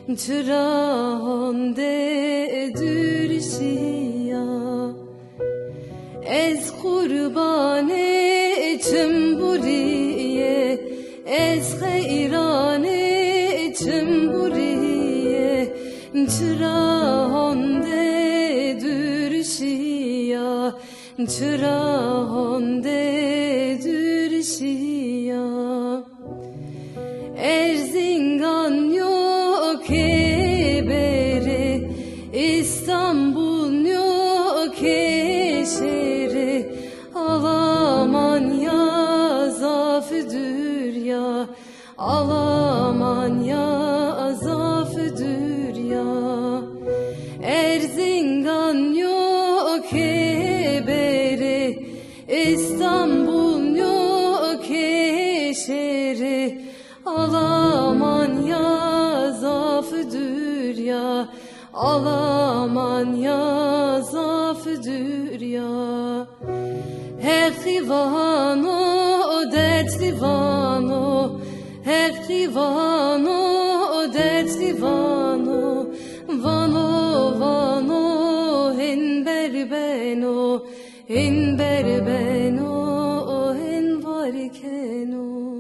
چراغنده درشیا از قربان چنبوریه از خیران چنبوریه چراغنده درشیا چراغنده درشیا Erzincan yok bere, İstanbul yok şehre. Alaman ya zafüdür ya, Alaman ya zafüdür ya. Erzincan yok bere, İstanbul yok şehre. Alaman ya zafüdür ya, Alaman ya zafüdür ya. Her divano, dert divano, her divano, dert divano. Vano, vano, en berbeno, en berbeno, en varkeno.